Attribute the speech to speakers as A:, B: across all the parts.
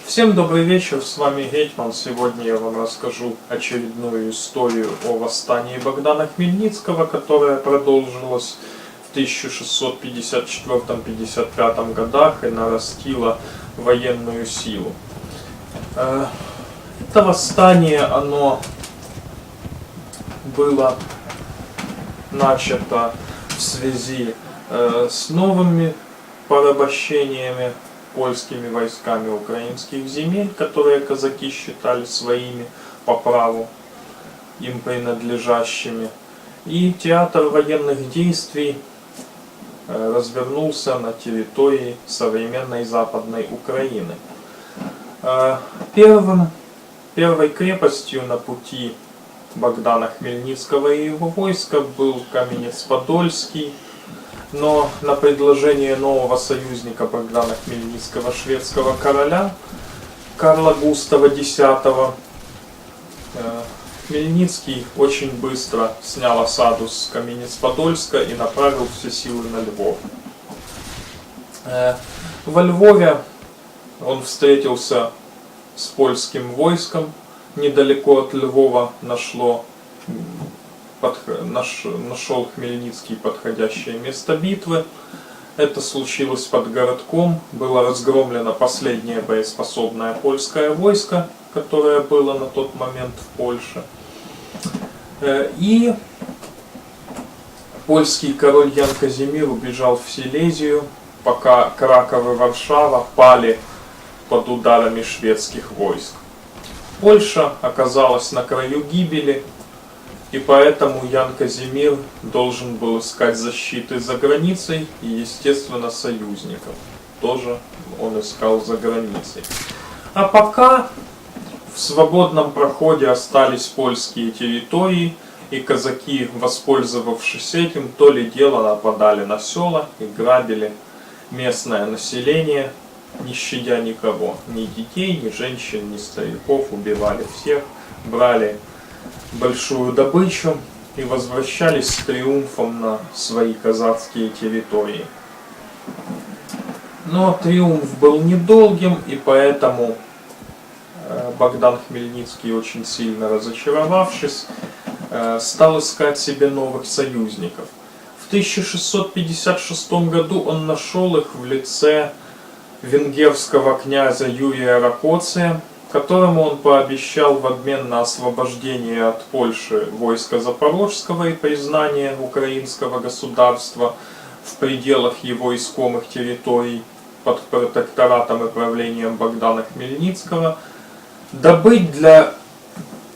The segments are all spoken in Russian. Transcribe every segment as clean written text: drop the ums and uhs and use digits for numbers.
A: Всем добрый вечер, с вами Гетьман. Сегодня я вам расскажу очередную историю о восстании Богдана Хмельницкого, которое продолжилось в 1654-55 годах и нарастило военную силу. Это восстание, оно было начато в связи с новыми порабощениями польскими войсками украинских земель, которые казаки считали своими по праву им принадлежащими. И театр военных действий развернулся на территории современной Западной Украины. Первой крепостью на пути Богдана Хмельницкого и его войска был Каменец-Подольский, но на предложение нового союзника Богдана Хмельницкого, шведского короля Карла Густава X, Хмельницкий очень быстро снял осаду с Каменец-Подольска и направил все силы на Львов. Во Львове он встретился с польским войском. Недалеко от Львова нашел Хмельницкий подходящее место битвы. Это случилось под городком. Было разгромлено последнее боеспособное польское войско, которое было на тот момент в Польше. И польский король Ян Казимир убежал в Силезию, пока Краков и Варшава пали под ударами шведских войск. Польша оказалась на краю гибели, и поэтому Ян Казимир должен был искать защиты за границей и, естественно, союзников. Тоже он искал за границей. А пока в свободном проходе остались польские территории, и казаки, воспользовавшись этим, то ли дело нападали на села и грабили местное население, не щадя никого. Ни детей, ни женщин, ни стариков, убивали всех, брали большую добычу и возвращались с триумфом на свои казацкие территории. Но триумф был недолгим, и поэтому Богдан Хмельницкий, очень сильно разочаровавшись, стал искать себе новых союзников. В 1656 году он нашел их в лице венгерского князя Юрия Ракоция, которому он пообещал в обмен на освобождение от Польши войска Запорожского и признание украинского государства в пределах его искомых территорий под протекторатом и правлением Богдана Хмельницкого, добыть для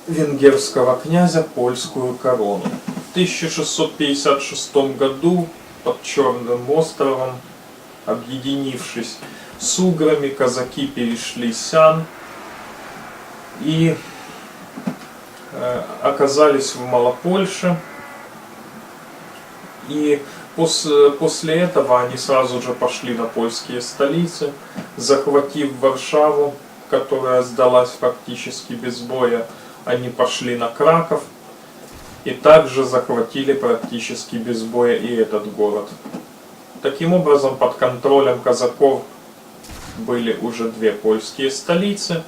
A: венгерского князя польскую корону. В 1656 году под Черным островом, объединившись с уграми, казаки перешли Сян и оказались в Малопольше. И после этого они сразу же пошли на польские столицы, захватив Варшаву, которая сдалась фактически без боя. Они пошли на Краков и также захватили практически без боя и этот город. Таким образом, под контролем казаков были уже две польские столицы.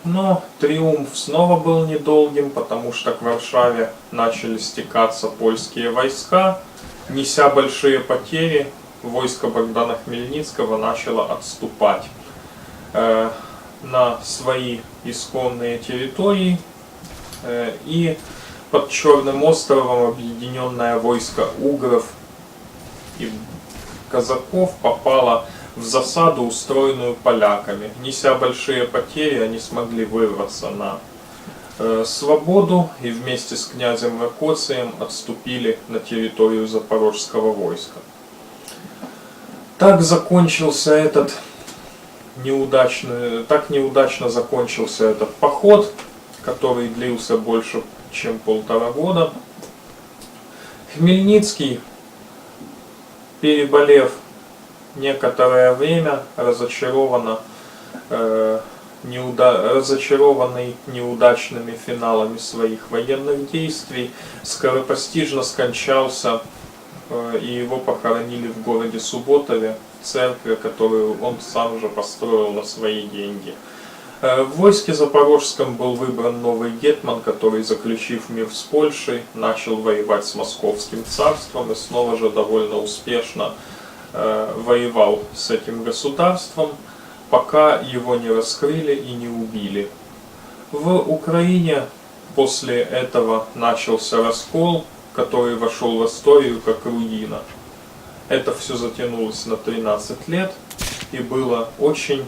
A: Но триумф снова был недолгим, потому что к Варшаве начали стекаться польские войска. Неся большие потери, войско Богдана Хмельницкого начало отступать на свои исконные территории. И под Черным островом объединенное войско угров и казаков попало в засаду, устроенную поляками. Неся большие потери, они смогли вырваться на свободу и вместе с князем Ракоцием отступили на территорию запорожского войска. Так неудачно закончился этот поход, который длился больше, чем 1,5 года. Хмельницкий, переболев некоторое время, разочарованный неудачными финалами своих военных действий, скоропостижно скончался и его похоронили в городе Субботове, в церкви, которую он сам же построил на свои деньги. В войске Запорожском был выбран новый гетман, который, заключив мир с Польшей, начал воевать с Московским царством и снова же довольно успешно воевал с этим государством, пока его не раскрыли и не убили. В Украине после этого начался раскол, который вошел в историю как руина. Это все затянулось на 13 лет и имело очень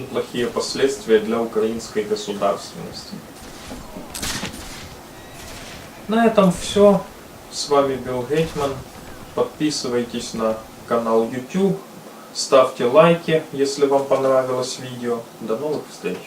A: плохие последствия для украинской государственности. На этом все. С вами был Гетьман. Подписывайтесь на канал YouTube, ставьте лайки, если вам понравилось видео. До новых встреч!